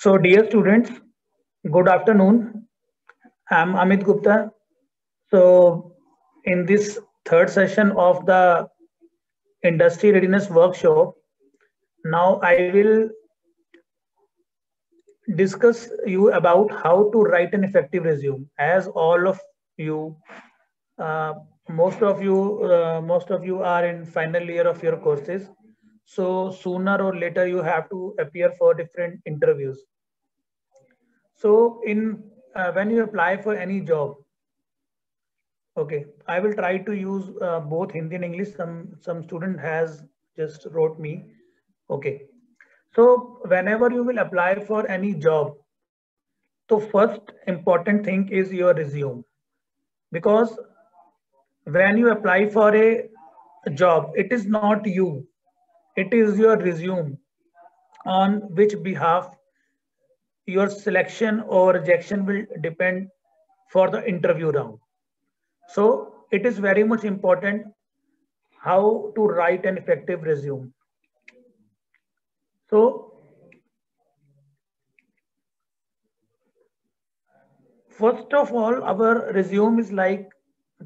So, dear students, good afternoon. I'm Amit Gupta. So, in this third session of the Industry Readiness Workshop, now I will discuss you about how to write an effective resume. As all of you, uh, most of you are in final year of your courses. So sooner or later you have to appear for different interviews. So in when you apply for any job, okay, I will try to use both Hindi and English. Some student has just wrote me. Okay, so whenever you will apply for any job, the first important thing is your resume, because when you apply for a job, it is not you, it is your resume on which behalf your selection or rejection will depend for the interview round. So it is very much important how to write an effective resume. So first of all, our resume is like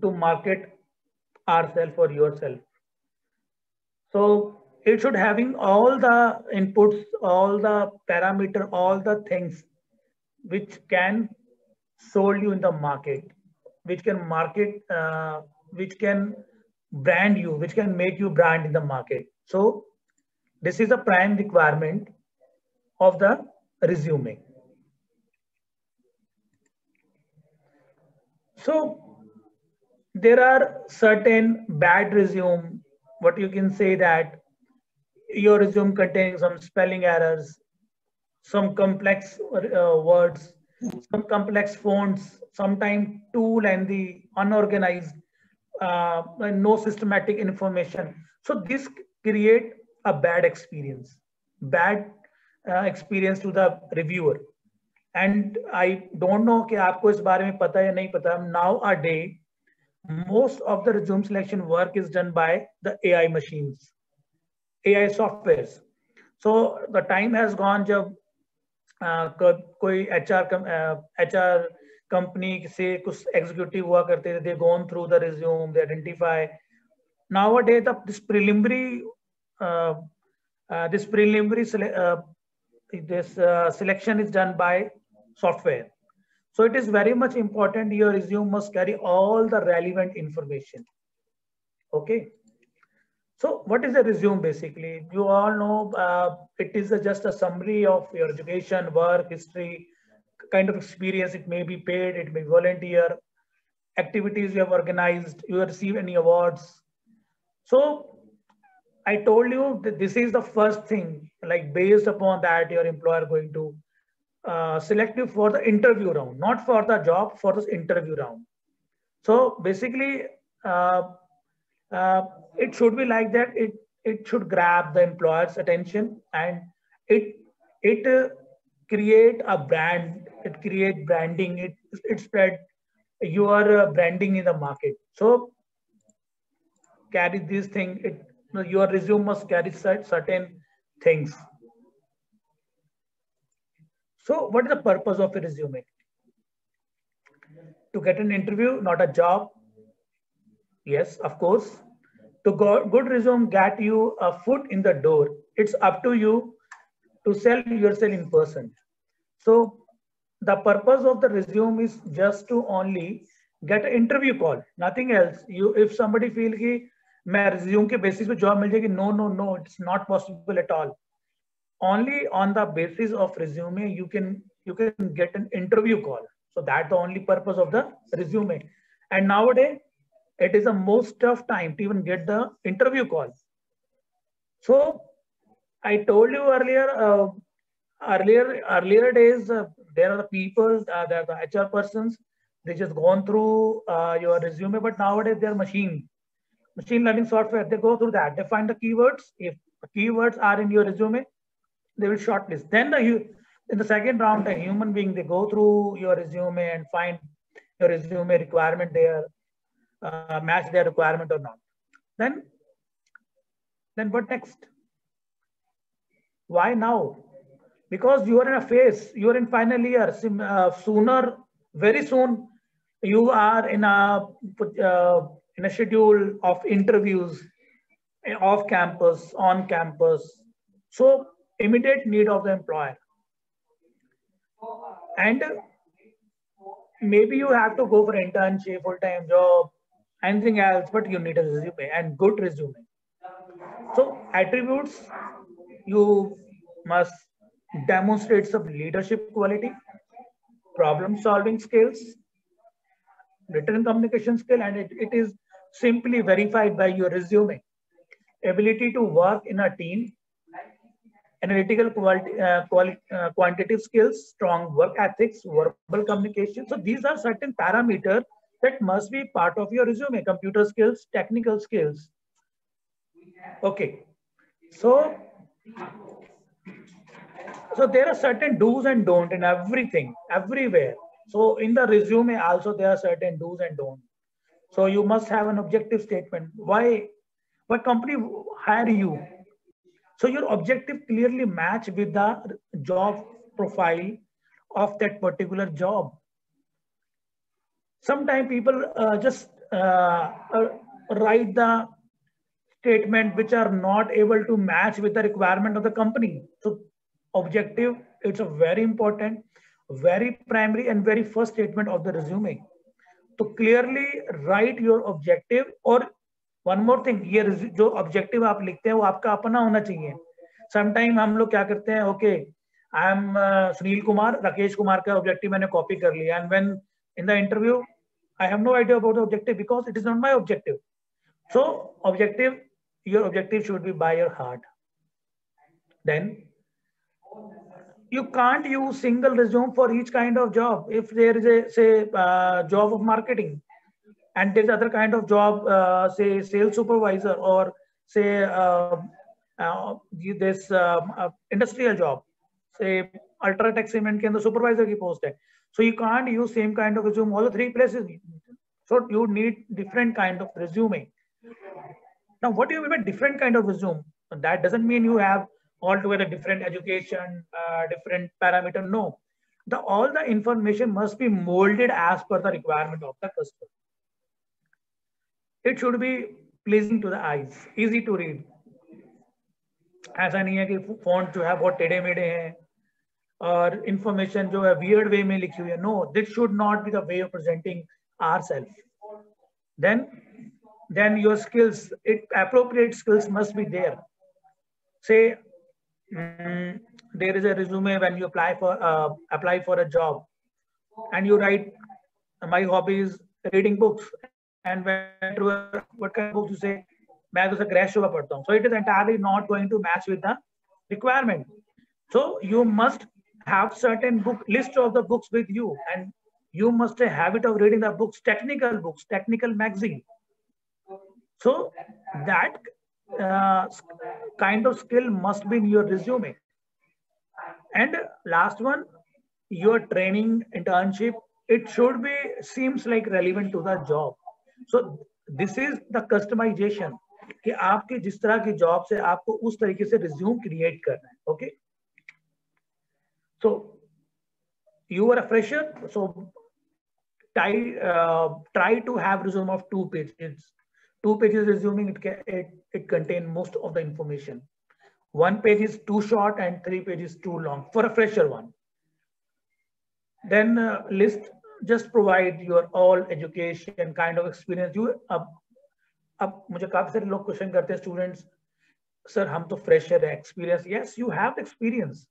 to market ourselves or yourself. So it should having all the inputs, all the parameter, all the things which can sold you in the market, which can market, which can brand you, which can make you brand in the market. So this is a prime requirement of the resume. So there are certain bad resume, what you can say that your resume containing some spelling errors, some complex words, some complex fonts, sometimes too lengthy, unorganized, and no systematic information. So this create a bad experience to the reviewer. And I don't know कि आपको इस बारे में पता है या नहीं पता. Nowadays, most of the resume selection work is done by the AI machines, AI softwares. So the time has gone जब कोई HR कंपनी से कुछ एग्जीक्यूटिव हुआ करते थे, they gone through the resume, they identify. Nowadays uh, this preliminary selection is done by software. So it is very much important your resume must carry all the relevant information. Okay. So what is a resume basically? You all know it is just a summary of your education, work, history, kind of experience. It may be paid, it may be volunteer, activities you have organized, you have received any awards. So I told you that this is the first thing, like based upon that your employer going to select you for the interview round, not for the job, for this interview round. So basically, uh, uh, it should be like that. It should grab the employer's attention, and it it create a brand. It create branding. It spread your branding in the market. So carry this thing. Your resume must carry certain things. So what is the purpose of a resume? To get an interview, not a job. Yes, of course. To go, good resume get you a foot in the door. It's up to you to sell yourself in person. So the purpose of the resume is just to only get an interview call, nothing else. You, if somebody feel कि मैं resume के basis पे job मिल जाएगी, no, it's not possible at all. Only on the basis of resume you can get an interview call. So that's the only purpose of the resume. And nowadays it is the most of time to even get the interview call. So I told you earlier, earlier days, there are the people, there are the HR persons, they just gone through your resume, but nowadays they're machine learning software. They go through that. They find the keywords. If the keywords are in your resume, they will shortlist. Then in the second round, a human being, they go through your resume and find your resume requirement there, match their requirement or not. Then what next? Why now? because you are in a phase, you are in final year. Sooner, very soon, you are in a schedule of interviews off campus, on campus. So immediate need of the employer. And maybe you have to go for internship, full-time job, anything else, but you need a resume and good resume. So attributes, you must demonstrate some leadership quality, problem solving skills, written communication skill, and it is simply verified by your resume. Ability to work in a team, analytical quantitative skills, strong work ethics, verbal communication. So these are certain parameters that must be part of your resume. Computer skills, technical skills. Okay. So there are certain do's and don't in everything, everywhere. So in the resume also there are certain do's and don'ts. So you must have an objective statement. Why company hire you? So your objective clearly match with the job profile of that particular job. Sometimes people just write the statement which are not able to match with the requirement of the company. So objective, it's a very important, very primary and very first statement of the resume. तो clearly write your objective. और one more thing, ये जो objective आप लिखते हैं वो आपका अपना होना चाहिए. Sometime हम लोग क्या करते हैं, okay, I am Sunil Kumar, Rakesh Kumar का objective मैंने copy कर लिया, and when in the interview I have no idea about the objective because it is not my objective. So objective, your objective should be by your heart. Then you can't use single resume for each kind of job. If there is a say job of marketing and there's other kind of job, say sales supervisor, or say this industrial job, say Ultratech Cement के अंदर supervisor की post है. So you can't use same kind of resume all the three places. So you need different kind of resume. Now, what do you mean by different kind of resume? That doesn't mean you have altogether different education, different parameter. No, all the information must be molded as per the requirement of the customer. It should be pleasing to the eyes, easy to read. ऐसा नहीं है कि font जो है बहुत टेढ़े मेढ़े हैं और information जो है weird way में लिखी हुई है. No, this should not be the way of presenting ourselves. Then your skills, appropriate skills must be there. Say there is a resume when you apply for a job, and you write, my hobby is reading books, and what kind of books you say, मैं तो crash हुआ पढ़ता हूँ. So it is entirely not going to match with the requirement. So you must have certain list of the books with you, and you must have habit of reading the books, technical magazine. So that kind of skill must be in your resume. And last one, your training, internship, it should be seems like relevant to the job. So this is the customization कि आपके जिस तरह की job से आपको उस तरीके से रिज्यूम क्रिएट करना है. Okay, so you are a fresher, so try to have resume of 2 pages. 2 pages resume, it contain most of the information. 1 page is too short and 3 pages too long for a fresher one. Then list, just provide your all education, kind of experience. You अब मुझे काफी सारे लोग question करते हैं students, sir हम तो fresher है, experience. Yes, you have experience.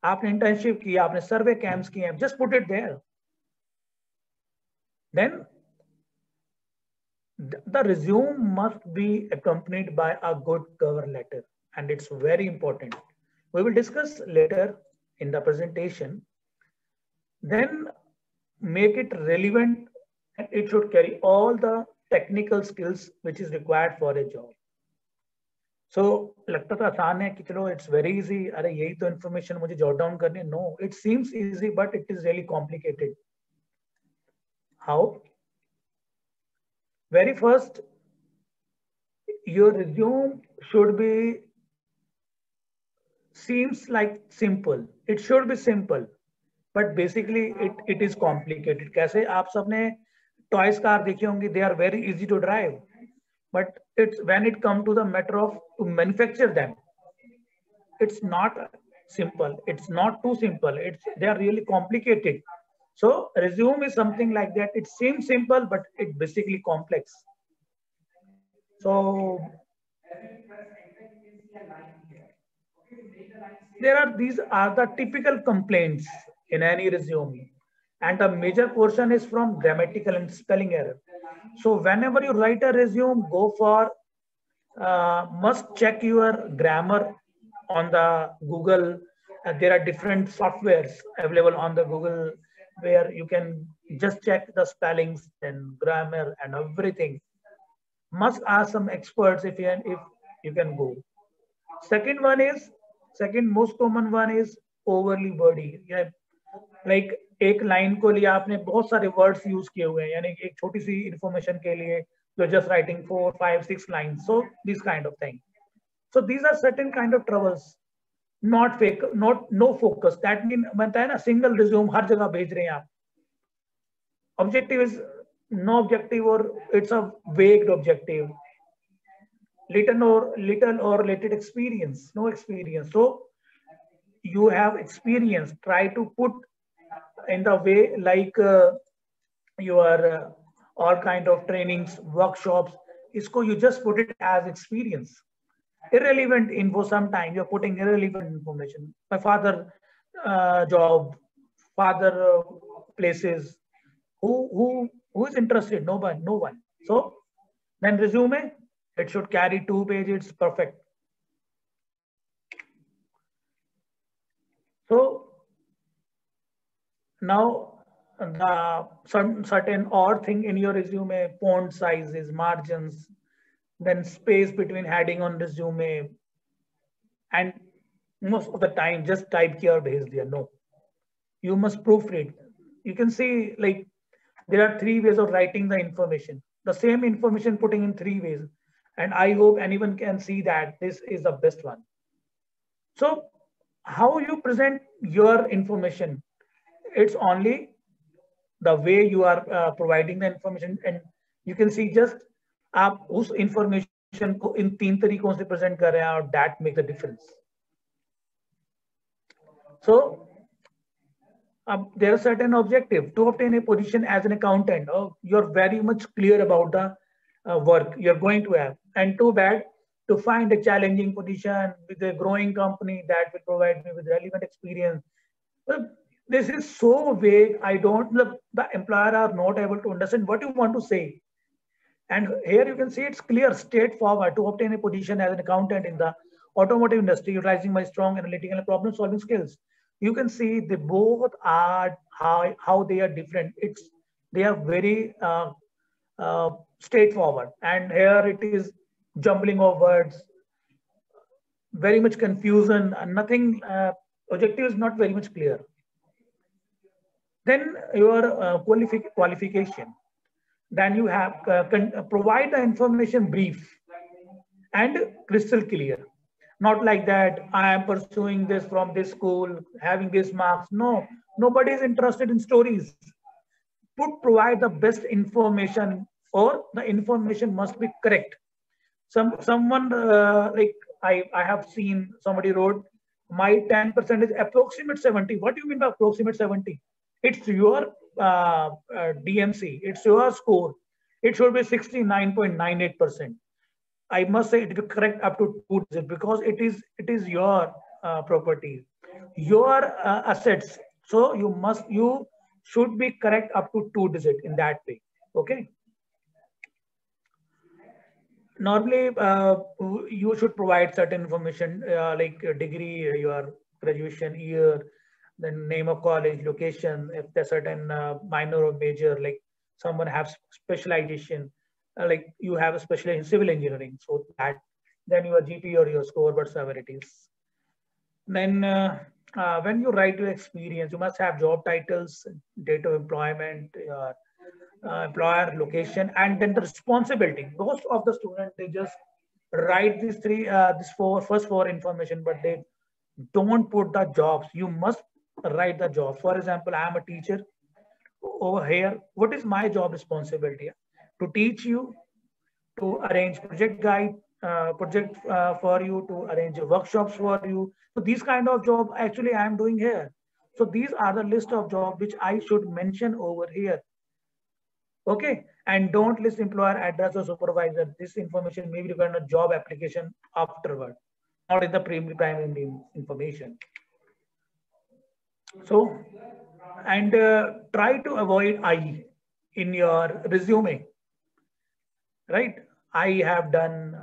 आपने इंटर्नशिप किया, आपने सर्वे कैंप्स किए, just put it there. Then the resume must be accompanied by a good cover letter, and it's very important. We will discuss later in the presentation. Then make it relevant, and it should carry all the technical skills which is required for a job. So लगता तो आसान है कि चलो it's very easy, अरे यही तो information मुझे jot down करनी. No, it seems easy but it is really complicated. How? Very first, your resume should be seems like simple. It should be simple, but basically it is complicated. कैसे आप सबने toys car देखी होंगी, they are very easy to drive, but it's when it come to the matter of to manufacture them, it's not simple. It's not too simple. They are really complicated. So resume is something like that. It seems simple, but it basically complex. So these are the typical complaints in any resume, and a major portion is from grammatical and spelling error. So whenever you write a resume, go for must check your grammar on the Google. There are different softwares available on the Google where you can just check the spellings and grammar and everything. Must ask some experts if you can go. Second most common one is overly wordy. Yeah, like एक line को लिया आपने बहुत सारे words use किए हुए हैं, यानी एक छोटी सी इंफॉर्मेशन के लिए you're just writing 4, 5, 6 lines. So this kind of thing. So these are certain kind of troubles. Not fake, not no focus. That mean बनता है ना single resume हर जगह भेज रहे हैं आप. Objective is no objective or it's a vague objective. Little or related experience, no experience. So you have experience. Try to put in the way like your all kind of trainings, workshops. Isko you just put it as experience. Irrelevant info. Sometimes you're putting irrelevant information. My father job, father places. Who is interested? No one. So then resume, it should carry 2 pages. Perfect. So now the certain odd thing in your resume, font sizes, margins, then space between heading on resume, and most of the time just type kiya aur bhej diya. No, you must proofread. You can see like there are 3 ways of writing the information. The same information putting in 3 ways, and I hope anyone can see that this is the best one. So how you present your information, it's only the way you are providing the information, and you can see just आप उस information को इन 3 तरीकों से present कर रहे हैं, और that makes a difference. So there are certain objective to obtain a position as an accountant. Oh, you're very much clear about the work you're going to have, and too bad to find a challenging position with a growing company that will provide me with relevant experience. Well, this is so vague. I don't, the employer are not able to understand what you want to say. And here you can see it's clear, straightforward. To obtain a position as an accountant in the automotive industry, utilizing my strong analytical and problem solving skills. You can see they both are how they are different. They are very straightforward, and here it is jumbling of words, very much confusion, and nothing. Objective is not very much clear. Then your qualification. Then you have provide the information brief and crystal clear. Not like that, I am pursuing this from this school, having this marks. No, nobody is interested in stories. Provide the best information, or the information must be correct. Someone like I have seen somebody wrote, my 10% is approximate 70. What do you mean by approximate 70? It's your DMC, it's your score. It should be 69.98%. I must say it is correct up to 2 digits, because it is your property, your assets. So you should be correct up to 2 digits in that way. Okay. Normally, you should provide certain information like degree, your graduation year, then name of college, location, if there's certain minor or major, like someone has specialization, like you have a specialization in civil engineering, so that, then your GP or your score, whatsoever it is. Then when you write your experience, you must have job titles, date of employment, employer, location, and then the responsibility. Most of the students, they just write these first four information, but they Don't put the jobs. You must write the jobs. For example, I am a teacher over here. What is my job responsibility? To teach you, to arrange project guide, project for you, to arrange workshops for you. So these kind of job actually I am doing here. So these are the list of jobs which I should mention over here. Okay, and don't list employer address or supervisor. This information may be required in a job application afterward, not in the primary information. So, and try to avoid I in your resume, right? I have done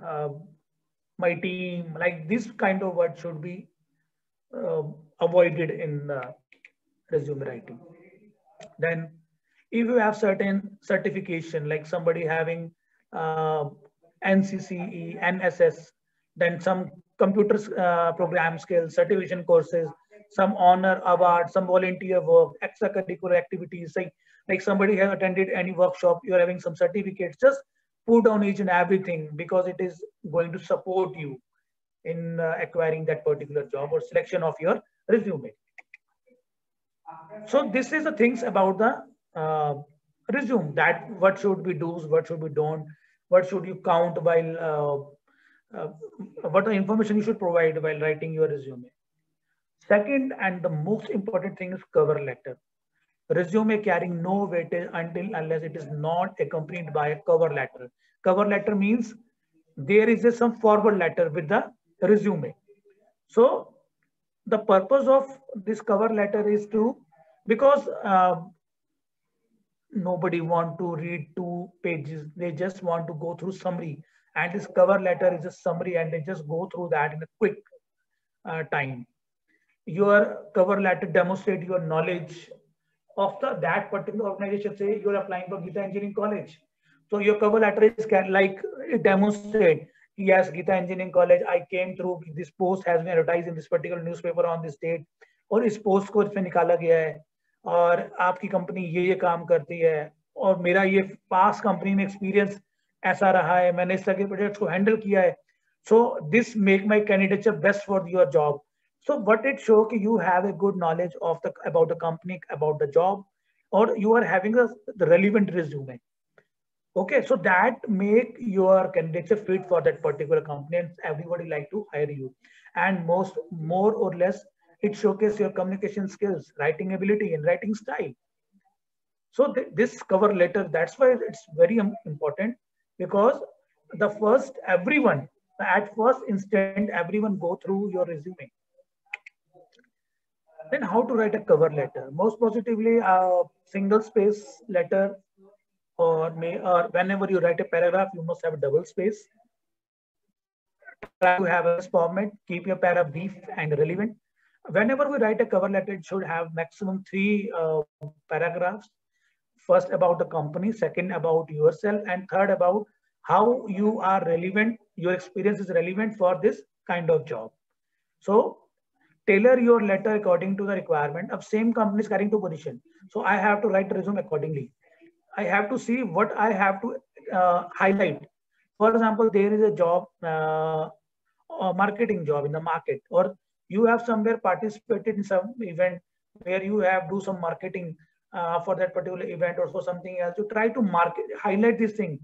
my team, like this kind of word should be uh, avoided in resume writing. Then if you have certain certification, like somebody having uh, NCCE, NSS, then some computer program skills, certification courses, some honor award, some volunteer work, extracurricular activities, like somebody has attended any workshop, you're having some certificates, just put down each and everything because it is going to support you in acquiring that particular job or selection of your resume. So this is the things about the resume, that what should we do, what should we don't, what should you count while what the information you should provide while writing your resume. Second and the most important thing is cover letter. Resume carrying no weightage until unless it is not accompanied by a cover letter. Cover letter means there is some forward letter with the resume. So the purpose of this cover letter is to, because nobody want to read 2 pages, they just want to go through summary, and this cover letter is a summary and they just go through that in a quick time. Your cover letter demonstrate your knowledge of that particular organization. Say you're applying for Gita Engineering College, so your cover letter is like it demonstrate, yes, Gita Engineering College, I came through, this post has been advertised in this particular newspaper on this date, और इस post को इसमें निकाला गया है, और आपकी company ये काम करती है, और मेरा ये पास कंपनी में एक्सपीरियंस ऐसा रहा है, मैंने इस तरह के प्रोजेक्ट्स को हैंडल किया है. So this make my candidature best for your job. So what it show कि you have a good knowledge of the about the company, about the job, or you are having the relevant resume. Okay, so that make your candidature fit for that particular company, and everybody like to hire you. And more or less, it showcases your communication skills, writing ability, and writing style. So this cover letter, that's why it's very important, because the first everyone at first instant everyone go through your resume. Then how to write a cover letter? Most positively, a single space letter, or whenever you write a paragraph, you must have a double space. Try to have a format, keep your paragraph brief and relevant. Whenever we write a cover letter, it should have maximum 3 paragraphs. First about the company, second about yourself, and third about how you are relevant, your experience is relevant for this kind of job. So tailor your letter according to the requirement of same company is carrying 2 position. So I have to write the resume accordingly. I have to see what I have to highlight. For example, there is a job, a marketing job in the market, or you have somewhere participated in some event where you have do some marketing for that particular event or for something else. You try to market, highlight this thing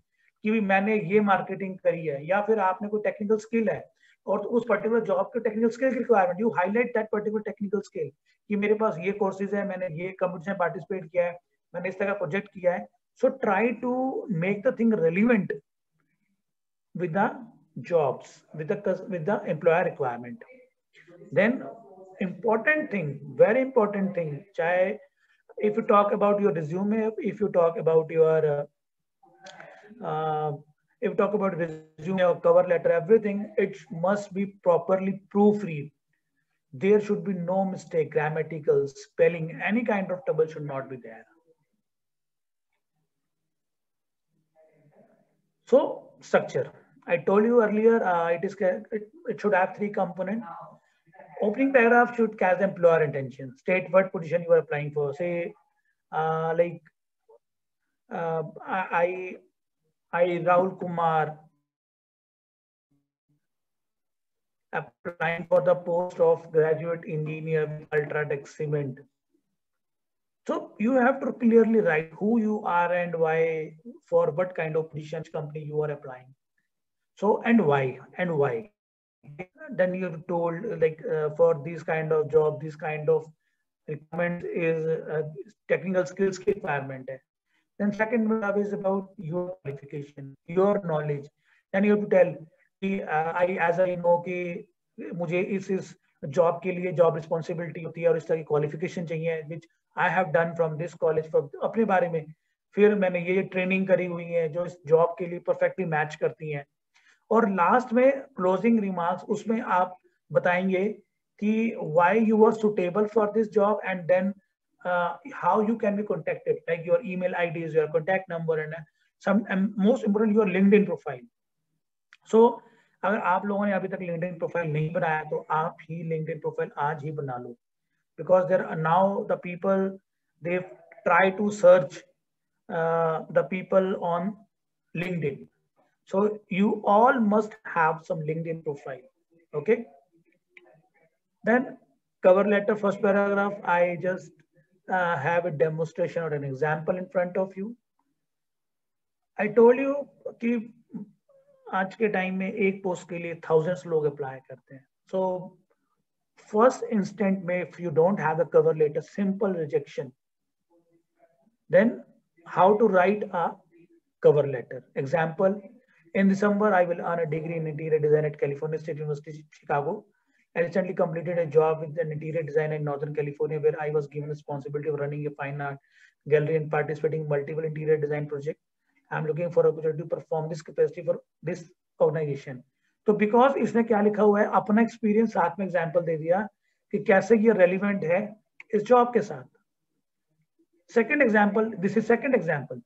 कि मैंने ये marketing करी है, या फिर आपने कोई technical skill है और तो उस पर्टिकुलर जॉब के टेक्निकल स्किल की requirement, you highlight that particular technical skill कि मेरे पास ये कोर्सेज है, मैंने ये कंपटीशन में पार्टिसिपेट किया है, मैंने इस तरह का प्रोजेक्ट किया है. So try to make the thing relevant with the jobs, with the employer requirement. Then important thing, very important thing, chahe if you talk about your resume, if you talk about your if you talk about resume or cover letter, everything, it must be properly proofread. There should be no mistake, grammatical, spelling, any kind of trouble should not be there. So structure, I told you earlier, it should have 3 components. Opening paragraph should catch the employer attention. State what position you are applying for. Say, like, I Rahul Kumar applying for the post of graduate engineer with Ultratech Cement. So you have to clearly write who you are and why, for what kind of position, company you are applying. So and why. Then you're told like for this kind of job, this kind of requirement is technical skills की requirement है. Then second job is about your qualification, your knowledge. Then you have to tell कि I know कि मुझे इस job के लिए job responsibility होती है और इस तरह की क्वालिफिकेशन चाहिए which I have done from this college for अपने बारे में. फिर मैंने ये ट्रेनिंग करी हुई है जो इस जॉब के लिए परफेक्टली मैच करती हैं. और लास्ट में क्लोजिंग रिमार्क्स, उसमें आप बताएंगे कि why you were suitable for this job and then how you can be contacted, like your email IDs, your contact number, and some most important your LinkedIn profile. So अगर आप लोगों ने अभी तक LinkedIn प्रोफाइल नहीं बनाया तो आप ही LinkedIn प्रोफाइल आज ही बना लो, because there are now the people they try to search the people on LinkedIn. So you all must have some LinkedIn profile. Okay. Then cover letter, first paragraph, I just have a demonstration or an example in front of you. I told you कि आज के time में एक post के लिए thousands लोग apply करते हैं. So first instant में if you don't have a cover letter, simple rejection. Then how to write a cover letter. Example, in December I will earn a degree in interior design at California State University, Chicago. I recently completed a job with an interior designer in Northern California where I was given responsibility of running a fine art gallery and participating in multiple interior design projects. I'm looking for opportunity to perform this capacity for this organization. तो because इसने क्या लिखा हुआ है, अपना experience साथ में example दे दिया कि कैसे ये रेलिवेंट है इस जॉब के साथ. Second example, this is second example.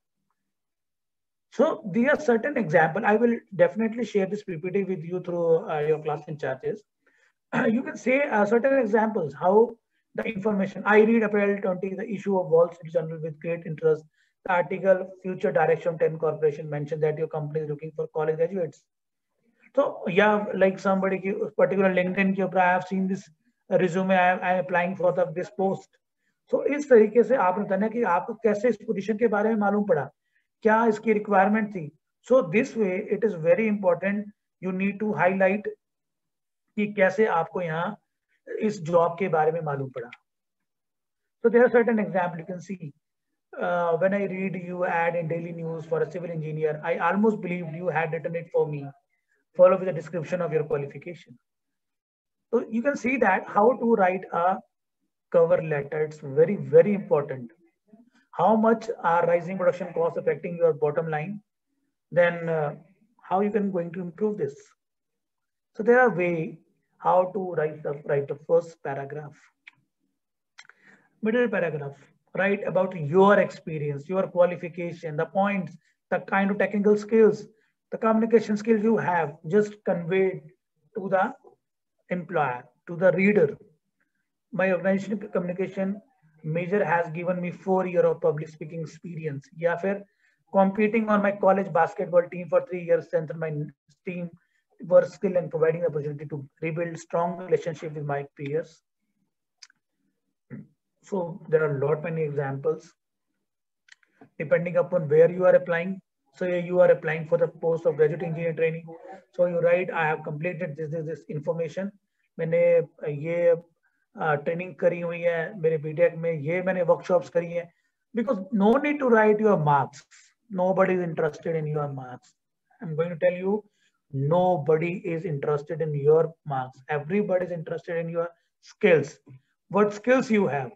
So there are certain example. I will definitely share this PPT with you through your class in charges. You can say certain examples how the information. I read April 20 the issue of Wall Street Journal with great interest. The article Future Direction 10 Corporation mentioned that your company is looking for college graduates. So yeah, like somebody particular LinkedIn के ऊपर I have seen this resume, I am applying for this post. So इस तरीके से आपने बताना कि आपको कैसे इस पोजीशन के बारे में मालूम पड़ा, क्या इसकी रिक्वायरमेंट थी. So this way it is very important. You need to highlight कि कैसे आपको यहाँ इस जॉब के बारे में मालूम पड़ा. So there are certain examples you can see. When I read you ad in Daily News for a civil engineer, I almost believed you had written it for me. Follow with the description of your qualification. So you can see that how to write a cover letter. It's very, very important. How much are rising production costs affecting your bottom line? Then how you can going to improve this? So there are ways how to write the first paragraph. Middle paragraph, write about your experience, your qualification, the points, the kind of technical skills, the communication skills you have, just convey to the employer, to the reader. My organization communication major has given me 4 years of public speaking experience. या फिर competing on my college basketball team for 3 years strengthened my team work skill and providing the opportunity to rebuild strong relationship with my peers. So there are a lot many examples depending upon where you are applying. So you are applying for the post of graduate engineer training. So you write, I have completed this information. मैंने ये training करी हुई है मेरे BTech में, ये मैंने workshops करी हैं. Because no need to write your marks. Nobody is interested in your marks. I'm going to tell you, nobody is interested in your marks. Everybody is interested in your skills. What skills you have.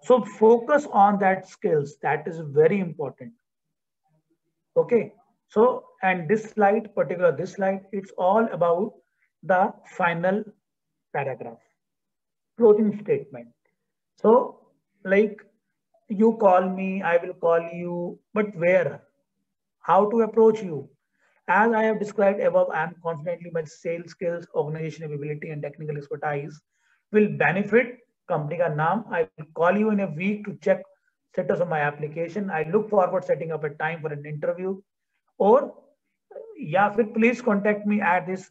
So focus on that skills. That is very important. Okay. So, and this slide, this slide, it's all about the final paragraph, closing statement. So like you call me, I will call you, but where? How to approach you? As I have described above, I am confidently my sales skills, organization ability, and technical expertise will benefit company ka naam. I will call you in a week to check status of my application. I look forward setting up a time for an interview. Or yeah, please contact me at this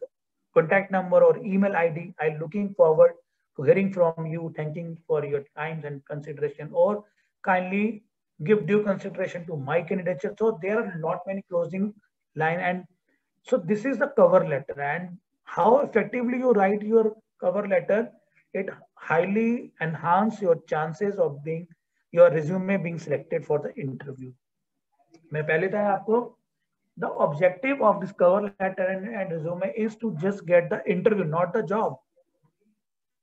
contact number or email ID. I'm looking forward to hearing from you. Thanking for your time and consideration, or kindly give due consideration to my candidature. So there are not many closing line, and so this is the cover letter. And how effectively you write your cover letter, it highly enhance your chances of being your resume being selected for the interview. मैं पहले था आपको the objective of this cover letter and resume is to just get the interview, not the job.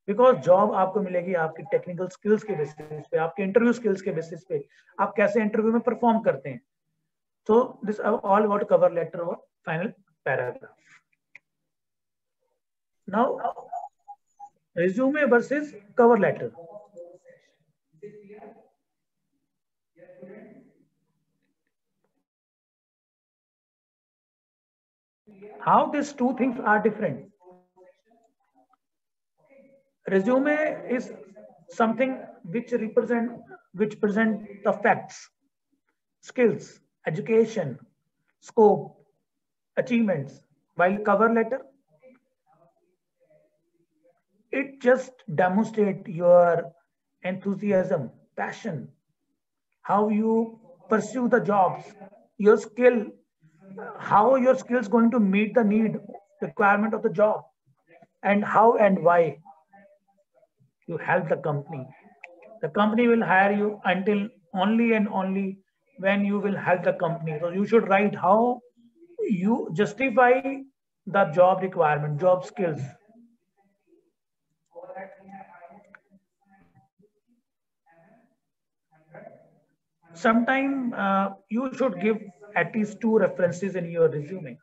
Because job आपको मिलेगी आपकी technical skills के basis पे, आपके इंटरव्यू स्किल्स के बेसिस पे, आप कैसे इंटरव्यू में परफॉर्म करते हैं. So this all about cover letter और final paragraph. Now resume versus cover letter. How these two things are different. Resume is something which present the facts, skills, education, scope, achievements, while cover letter, it just demonstrate your enthusiasm, passion, how you pursue the jobs, your skill, how your skills going to meet the need requirement of the job, and how and why you help the company. The company will hire you until only and only when you will help the company. So you should write how you justify the job requirement, job skills. Sometime you should give at least 2 references in your resume.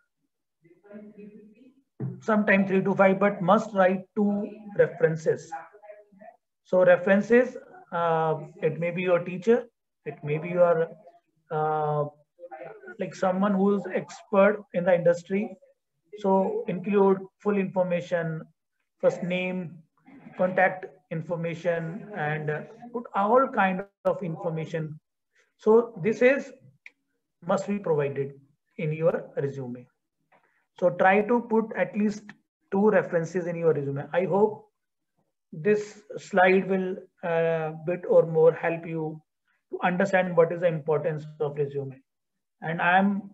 Sometime 3 to 5, but must write 2 references. So references, it may be your teacher, it may be your like someone who is expert in the industry. So include full information, first name, contact information, and put all kind of information. So this is must be provided in your resume. So try to put at least 2 references in your resume. I hope this slide will bit or more help you to understand what is the importance of resume. And I'm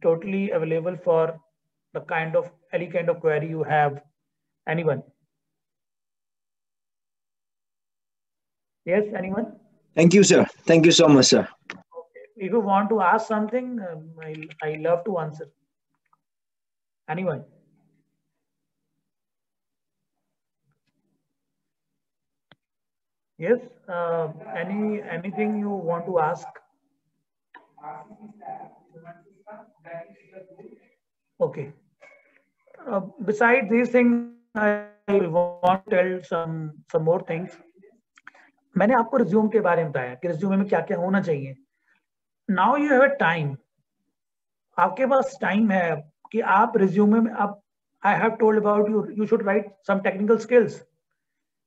totally available for the kind of any kind of query you have. Anyone? Yes, anyone? Thank you, sir. Thank you so much, sir. If you want to ask something, I love to answer. Anyone? Yes. Anything you want to ask? Okay. Besides these things, I want to tell some more things. मैंने आपको resume के बारे में बताया कि resume में क्या क्या होना चाहिए. Now you have a time. आपके पास टाइम है कि आप रिज्यूमे में आप I have told about you should write some technical skills,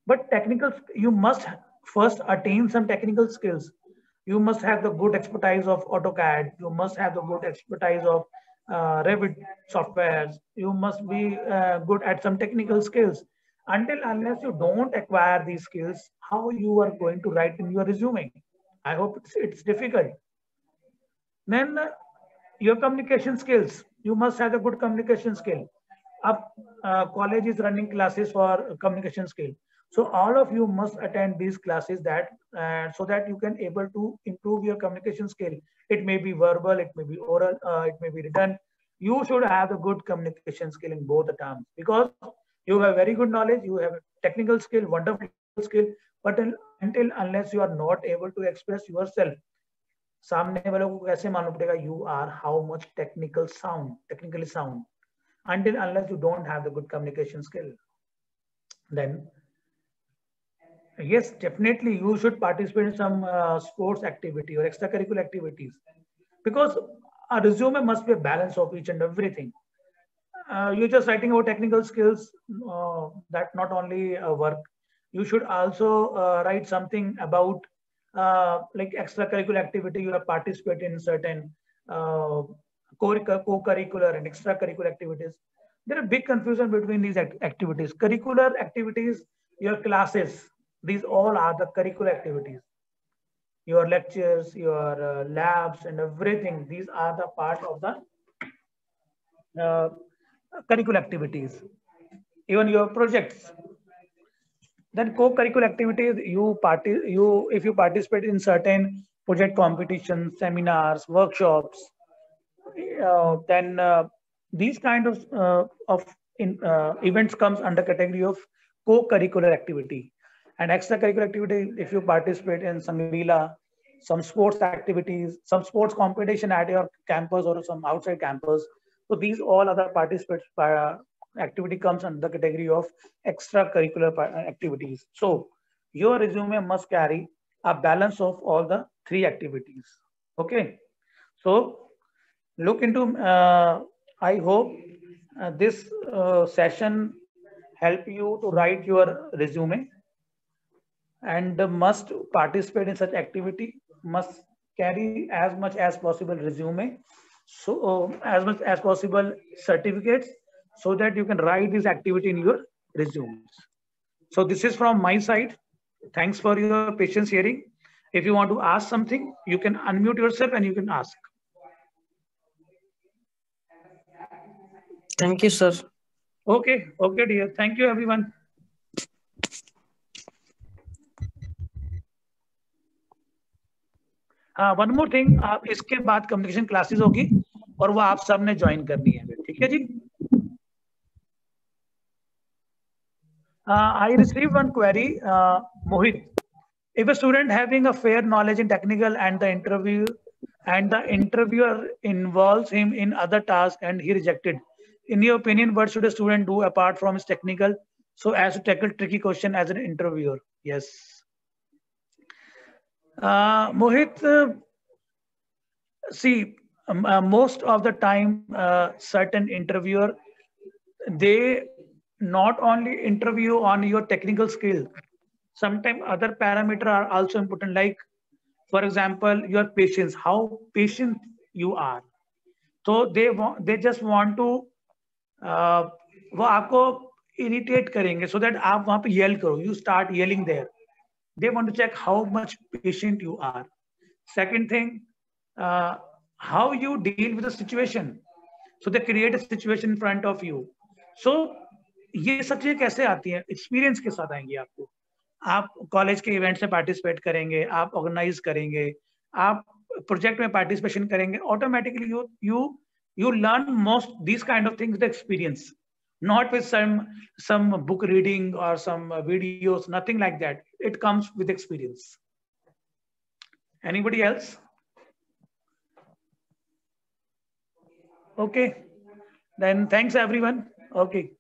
but technical you must first attain some technical skills. You must have the good expertise of AutoCAD. You must have the good expertise of Revit softwares. You must be good at some technical skills. Until unless you don't acquire these skills, how you are going to write in your resume? I hope it's difficult. Then your communication skills. You must have a good communication skill. Up college is running classes for communication skill. So all of you must attend these classes that so that you can able to improve your communication skill. It may be verbal, it may be oral, it may be written. You should have a good communication skill in both the terms, because you have very good knowledge, you have a technical skill, wonderful skill, but until unless you are not able to express yourself, सामने वालों को कैसे मालूम पड़ेगा you are how much technically sound, until unless you don't have the good communication skill. Then yes, definitely you should participate in some sports activity or extracurricular activities, because a resume must be a balance of each and everything. You're just writing about technical skills, that not only work. You should also write something about like extracurricular activity. You have participated in certain co-curricular and extracurricular activities. There are big confusion between these activities. Curricular activities, your classes, these all are the curricular activities. Your lectures, your labs and everything, these are the part of the curricular activities. Even your projects. Then co-curricular activities, if you participate in certain project competitions, seminars, workshops, then these kind of events comes under category of co-curricular activity. And extracurricular activity, if you participate in Sangrila, some sports activities, some sports competition at your campus or some outside campus. So these all other participants activity comes under the category of extracurricular activities. So your resume must carry a balance of all the three activities. Okay. So look into, I hope this session help you to write your resume, and must participate in such activity, must carry as much as possible resume, so as much as possible certificates, so that you can write this activity in your resumes. So this is from my side. Thanks for your patience hearing. If you want to ask something, you can unmute yourself and you can ask. Thank you, sir. Okay, okay, dear. Thank you, everyone. One more thing, आप इसके बाद communication classes होगी और वो आप सब ने join करनी है, ठीक है जी. I received one query, Mohit. If a student having a fair knowledge in technical and the interviewer involves him in other tasks and he rejected, in your opinion, what should a student do apart from his technical so as to tackle tricky question as an interviewer? Yes. Mohit, see, most of the time, certain interviewer, they not only interview on your technical skill, sometimes other parameters are also important, like, for example, your patience, how patient you are. So they just want to, वो आपको irritate करेंगे so that आप वहाँ पे yell करो, you start yelling there. They want to check how much patient you are. Second thing, how you deal with the situation. So they create a situation in front of you. So ये सब चीजें कैसे आती हैं? Experience के साथ आएंगी आपको. आप कॉलेज के इवेंट्स में पार्टिसिपेट करेंगे, आप ऑर्गेनाइज करेंगे, आप प्रोजेक्ट में पार्टिसिपेशन करेंगे, automatically you learn most these kind of things with experience, not with some book reading or some videos, nothing like that. It comes with experience. Anybody else? Okay, then thanks everyone. Okay.